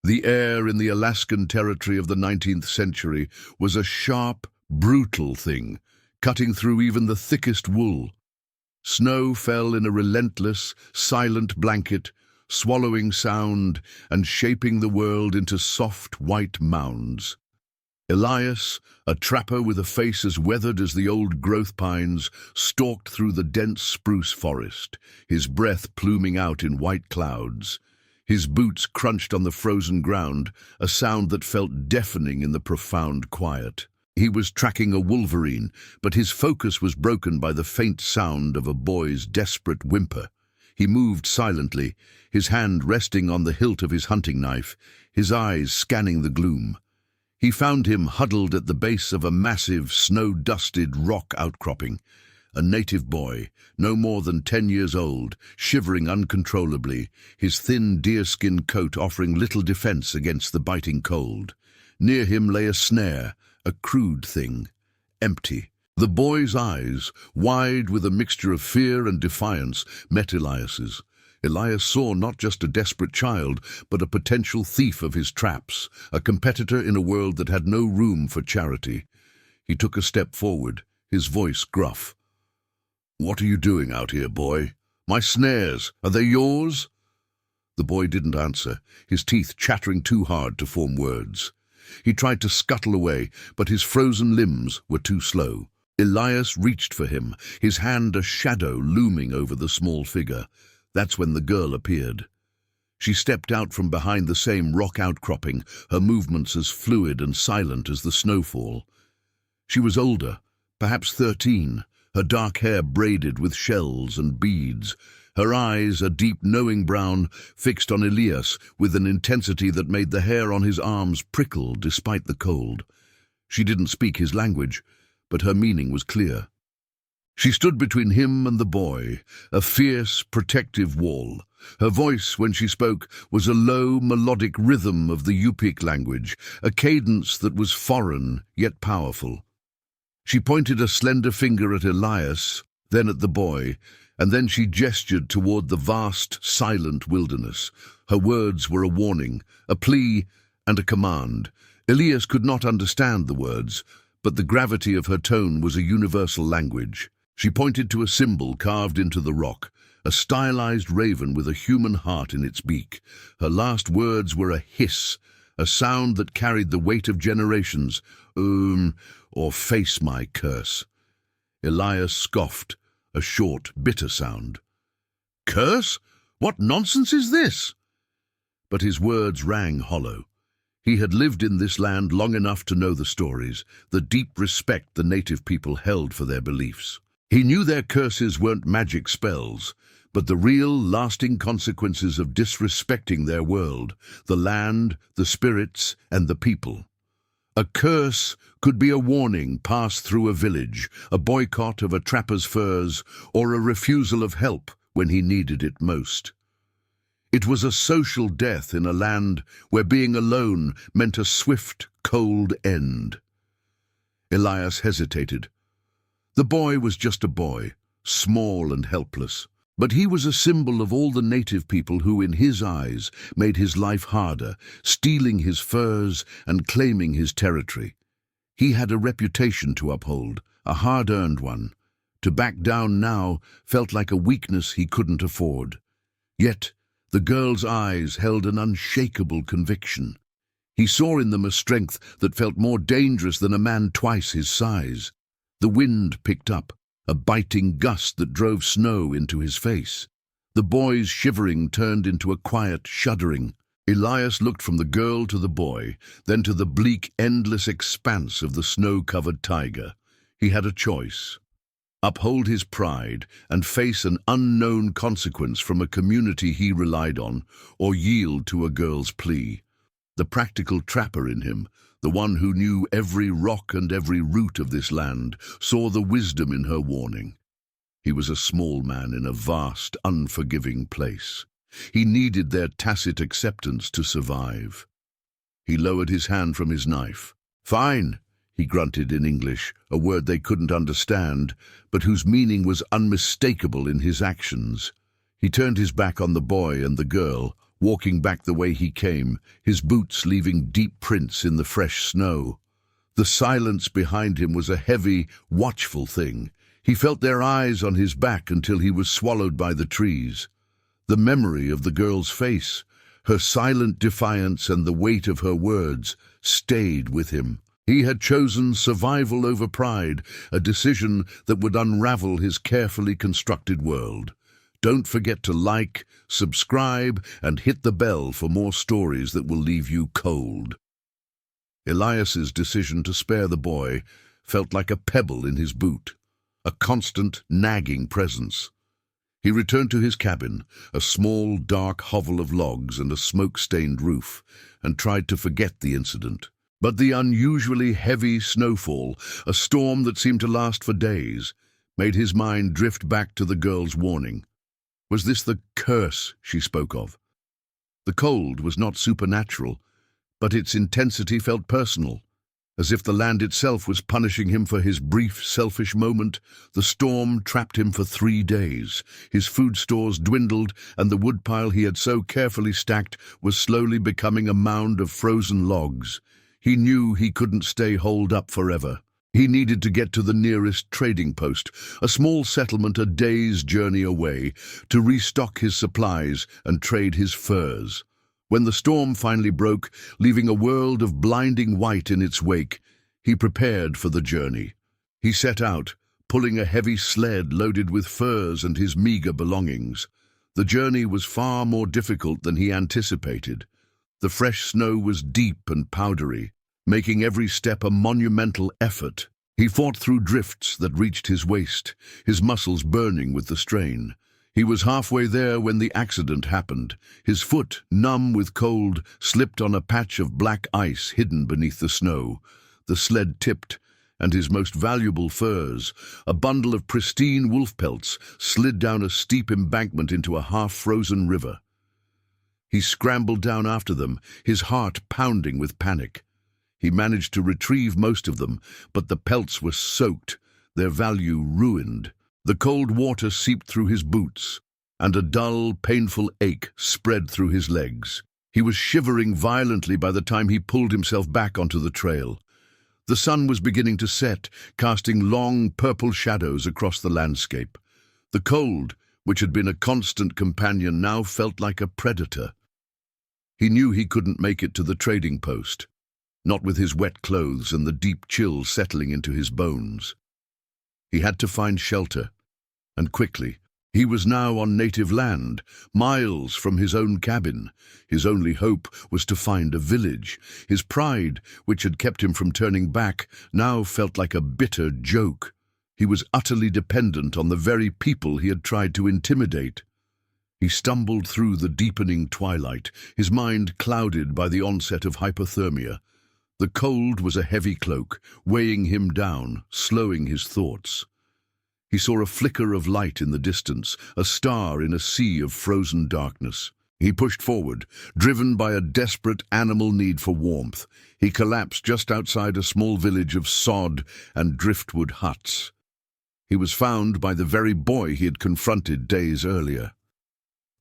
The air in the Alaskan territory of the 19th century was a sharp, brutal thing, cutting through even the thickest wool. Snow fell in a relentless, silent blanket, swallowing sound and shaping the world into soft white mounds. Elias, a trapper with a face as weathered as the old growth pines, stalked through the dense spruce forest, his breath pluming out in white clouds. His boots crunched on the frozen ground, a sound that felt deafening in the profound quiet. He was tracking a wolverine, but his focus was broken by the faint sound of a boy's desperate whimper. He moved silently, his hand resting on the hilt of his hunting knife, his eyes scanning the gloom. He found him huddled at the base of a massive, snow-dusted rock outcropping. A native boy, no more than 10 years old, shivering uncontrollably, his thin deerskin coat offering little defense against the biting cold. Near him lay a snare, a crude thing, empty. The boy's eyes, wide with a mixture of fear and defiance, met Elias's. Elias saw not just a desperate child, but a potential thief of his traps, a competitor in a world that had no room for charity. He took a step forward, his voice gruff. "What are you doing out here, boy? My snares, are they yours?" The boy didn't answer, his teeth chattering too hard to form words. He tried to scuttle away, but his frozen limbs were too slow. Elias reached for him, his hand a shadow looming over the small figure. That's when the girl appeared. She stepped out from behind the same rock outcropping, her movements as fluid and silent as the snowfall. She was older, perhaps 13, her dark hair braided with shells and beads, her eyes, a deep knowing brown, fixed on Elias with an intensity that made the hair on his arms prickle despite the cold. She didn't speak his language, but her meaning was clear. She stood between him and the boy, a fierce, protective wall. Her voice, when she spoke, was a low, melodic rhythm of the Yupik language, a cadence that was foreign, yet powerful. She pointed a slender finger at Elias, then at the boy, and then she gestured toward the vast, silent wilderness. Her words were a warning, a plea, and a command. Elias could not understand the words, but the gravity of her tone was a universal language. She pointed to a symbol carved into the rock, a stylized raven with a human heart in its beak. Her last words were a hiss, a sound that carried the weight of generations. Or face my curse. Elias scoffed, a short, bitter sound. Curse? What nonsense is this? But his words rang hollow. He had lived in this land long enough to know the stories, the deep respect the native people held for their beliefs. He knew their curses weren't magic spells, but the real, lasting consequences of disrespecting their world, the land, the spirits, and the people. A curse could be a warning passed through a village, a boycott of a trapper's furs, or a refusal of help when he needed it most. It was a social death in a land where being alone meant a swift, cold end. Elias hesitated. The boy was just a boy, small and helpless, but he was a symbol of all the native people who, in his eyes, made his life harder, stealing his furs and claiming his territory. He had a reputation to uphold, a hard-earned one. To back down now felt like a weakness he couldn't afford. Yet, the girl's eyes held an unshakable conviction. He saw in them a strength that felt more dangerous than a man twice his size. The wind picked up, a biting gust that drove snow into his face. The boy's shivering turned into a quiet shuddering. Elias looked from the girl to the boy, then to the bleak, endless expanse of the snow-covered taiga. He had a choice. Uphold his pride and face an unknown consequence from a community he relied on, or yield to a girl's plea. The practical trapper in him, the one who knew every rock and every root of this land, saw the wisdom in her warning. He was a small man in a vast, unforgiving place. He needed their tacit acceptance to survive. He lowered his hand from his knife. "Fine," he grunted in English, a word they couldn't understand, but whose meaning was unmistakable in his actions. He turned his back on the boy and the girl, walking back the way he came, his boots leaving deep prints in the fresh snow. The silence behind him was a heavy, watchful thing. He felt their eyes on his back until he was swallowed by the trees. The memory of the girl's face, her silent defiance and the weight of her words stayed with him. He had chosen survival over pride, a decision that would unravel his carefully constructed world. Don't forget to like, subscribe, and hit the bell for more stories that will leave you cold. Elias's decision to spare the boy felt like a pebble in his boot, a constant, nagging presence. He returned to his cabin, a small, dark hovel of logs and a smoke-stained roof, and tried to forget the incident. But the unusually heavy snowfall, a storm that seemed to last for days, made his mind drift back to the girl's warning. Was this the curse she spoke of? The cold was not supernatural, but its intensity felt personal. As if the land itself was punishing him for his brief, selfish moment, the storm trapped him for 3 days. His food stores dwindled, and the woodpile he had so carefully stacked was slowly becoming a mound of frozen logs. He knew he couldn't stay holed up forever. He needed to get to the nearest trading post, a small settlement a day's journey away, to restock his supplies and trade his furs. When the storm finally broke, leaving a world of blinding white in its wake, he prepared for the journey. He set out, pulling a heavy sled loaded with furs and his meager belongings. The journey was far more difficult than he anticipated. The fresh snow was deep and powdery, making every step a monumental effort. He fought through drifts that reached his waist, his muscles burning with the strain. He was halfway there when the accident happened. His foot, numb with cold, slipped on a patch of black ice hidden beneath the snow. The sled tipped, and his most valuable furs, a bundle of pristine wolf pelts, slid down a steep embankment into a half-frozen river. He scrambled down after them, his heart pounding with panic. He managed to retrieve most of them, but the pelts were soaked, their value ruined. The cold water seeped through his boots, and a dull, painful ache spread through his legs. He was shivering violently by the time he pulled himself back onto the trail. The sun was beginning to set, casting long, purple shadows across the landscape. The cold, which had been a constant companion, now felt like a predator. He knew he couldn't make it to the trading post, not with his wet clothes and the deep chill settling into his bones. He had to find shelter, and quickly. He was now on native land, miles from his own cabin. His only hope was to find a village. His pride, which had kept him from turning back, now felt like a bitter joke. He was utterly dependent on the very people he had tried to intimidate. He stumbled through the deepening twilight, his mind clouded by the onset of hypothermia. The cold was a heavy cloak, weighing him down, slowing his thoughts. He saw a flicker of light in the distance, a star in a sea of frozen darkness. He pushed forward, driven by a desperate animal need for warmth. He collapsed just outside a small village of sod and driftwood huts. He was found by the very boy he had confronted days earlier.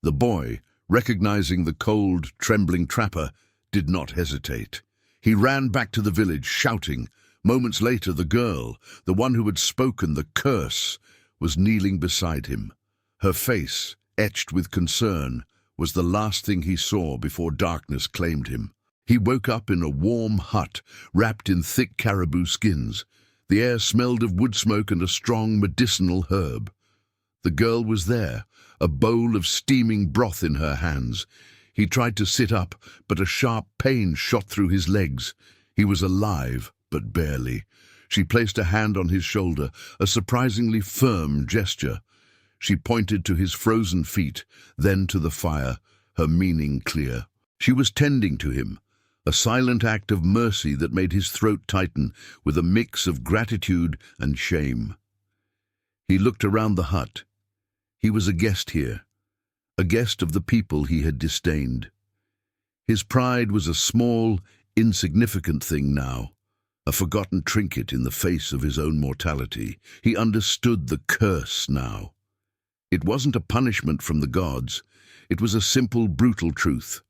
The boy, recognizing the cold, trembling trapper, did not hesitate. He ran back to the village, shouting. Moments later, the girl, the one who had spoken the curse, was kneeling beside him. Her face, etched with concern, was the last thing he saw before darkness claimed him. He woke up in a warm hut, wrapped in thick caribou skins. The air smelled of wood smoke and a strong medicinal herb. The girl was there, a bowl of steaming broth in her hands. He tried to sit up, but a sharp pain shot through his legs. He was alive, but barely. She placed a hand on his shoulder, a surprisingly firm gesture. She pointed to his frozen feet, then to the fire, her meaning clear. She was tending to him, a silent act of mercy that made his throat tighten with a mix of gratitude and shame. He looked around the hut. He was a guest here, a guest of the people he had disdained. His pride was a small, insignificant thing now, a forgotten trinket in the face of his own mortality. He understood the curse now. It wasn't a punishment from the gods. It was a simple, brutal truth.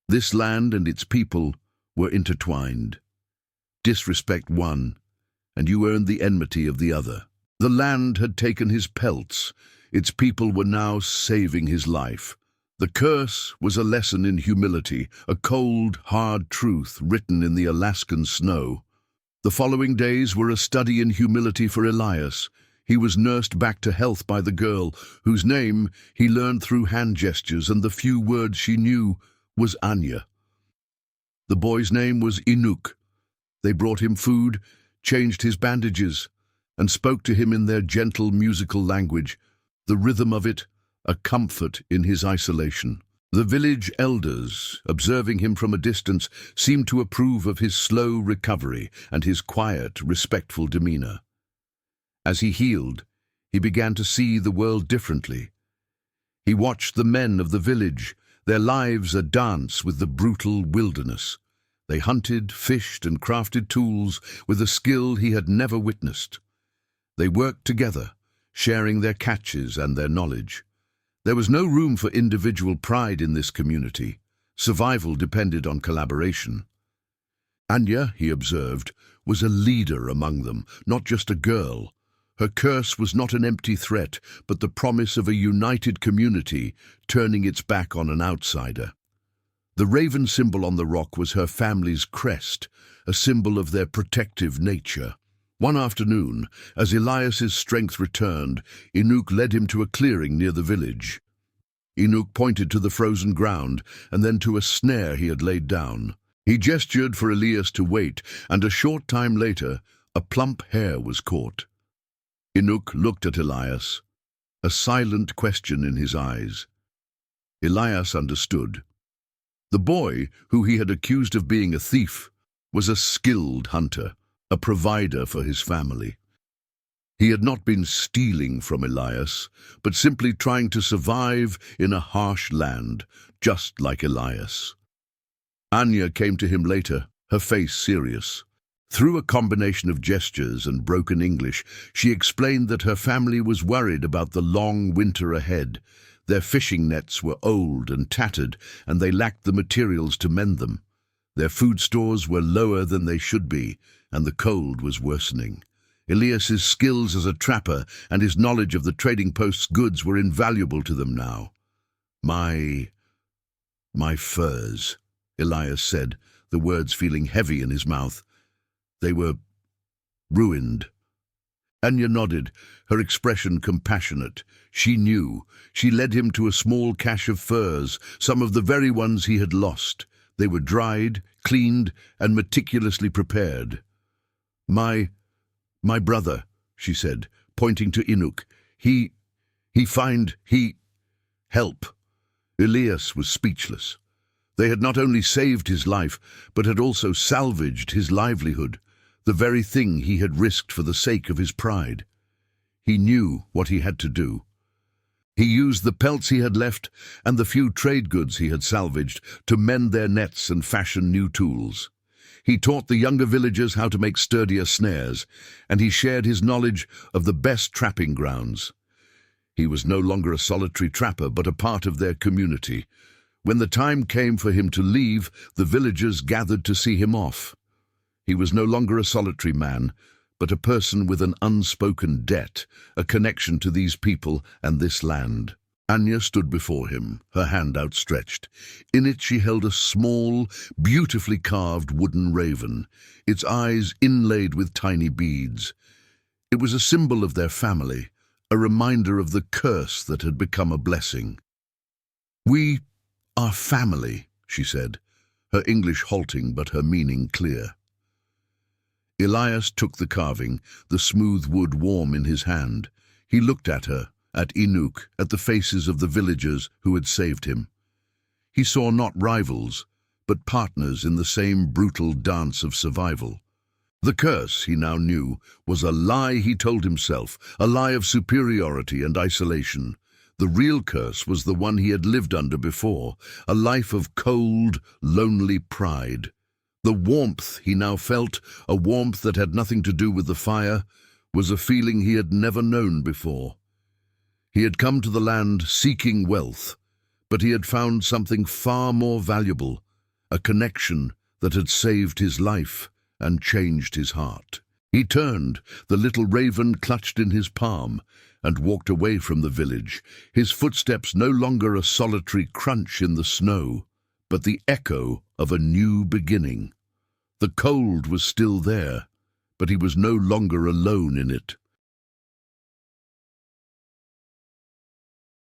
This land and its people were intertwined. Disrespect one, and you earned the enmity of the other. The land had taken his pelts. Its people were now saving his life. The curse was a lesson in humility, a cold, hard truth written in the Alaskan snow. The following days were a study in humility for Elias. He was nursed back to health by the girl, whose name he learned through hand gestures, and the few words she knew was Anya. The boy's name was Inuk. They brought him food, changed his bandages, and spoke to him in their gentle musical language, the rhythm of it a comfort in his isolation. The village elders, observing him from a distance, seemed to approve of his slow recovery and his quiet, respectful demeanor. As he healed, he began to see the world differently. He watched the men of the village, their lives a dance with the brutal wilderness. They hunted, fished, and crafted tools with a skill he had never witnessed. They worked together, sharing their catches and their knowledge. There was no room for individual pride in this community. Survival depended on collaboration. Anya, he observed, was a leader among them, not just a girl. Her curse was not an empty threat, but the promise of a united community turning its back on an outsider. The raven symbol on the rock was her family's crest, a symbol of their protective nature. One afternoon, as Elias's strength returned, Inuk led him to a clearing near the village. Inuk pointed to the frozen ground and then to a snare he had laid down. He gestured for Elias to wait, and a short time later, a plump hare was caught. Inuk looked at Elias, a silent question in his eyes. Elias understood. The boy, who he had accused of being a thief, was a skilled hunter, a provider for his family. He had not been stealing from Elias, but simply trying to survive in a harsh land, just like Elias. Anya came to him later, her face serious. Through a combination of gestures and broken English, she explained that her family was worried about the long winter ahead. Their fishing nets were old and tattered, and they lacked the materials to mend them. Their food stores were lower than they should be, and the cold was worsening. Elias's skills as a trapper and his knowledge of the trading post's goods were invaluable to them now. My furs, Elias said, the words feeling heavy in his mouth. They were ruined. Anya nodded, her expression compassionate. She knew. She led him to a small cache of furs, some of the very ones he had lost. They were dried, cleaned, and meticulously prepared. My brother, she said, pointing to Inuk. He help. Elias was speechless. They had not only saved his life, but had also salvaged his livelihood, the very thing he had risked for the sake of his pride. He knew what he had to do. He used the pelts he had left and the few trade goods he had salvaged to mend their nets and fashion new tools. He taught the younger villagers how to make sturdier snares, and he shared his knowledge of the best trapping grounds. He was no longer a solitary trapper, but a part of their community. When the time came for him to leave, the villagers gathered to see him off. He was no longer a solitary man, but a person with an unspoken debt, a connection to these people and this land. Anya stood before him, her hand outstretched. In it she held a small, beautifully carved wooden raven, its eyes inlaid with tiny beads. It was a symbol of their family, a reminder of the curse that had become a blessing. "We are family," she said, her English halting but her meaning clear. Elias took the carving, the smooth wood warm in his hand. He looked at her, at Inuk, at the faces of the villagers who had saved him. He saw not rivals, but partners in the same brutal dance of survival. The curse, he now knew, was a lie he told himself, a lie of superiority and isolation. The real curse was the one he had lived under before, a life of cold, lonely pride. The warmth he now felt, a warmth that had nothing to do with the fire, was a feeling he had never known before. He had come to the land seeking wealth, but he had found something far more valuable, a connection that had saved his life and changed his heart. He turned, the little raven clutched in his palm, and walked away from the village, his footsteps no longer a solitary crunch in the snow, but the echo of a new beginning. The cold was still there, but he was no longer alone in it.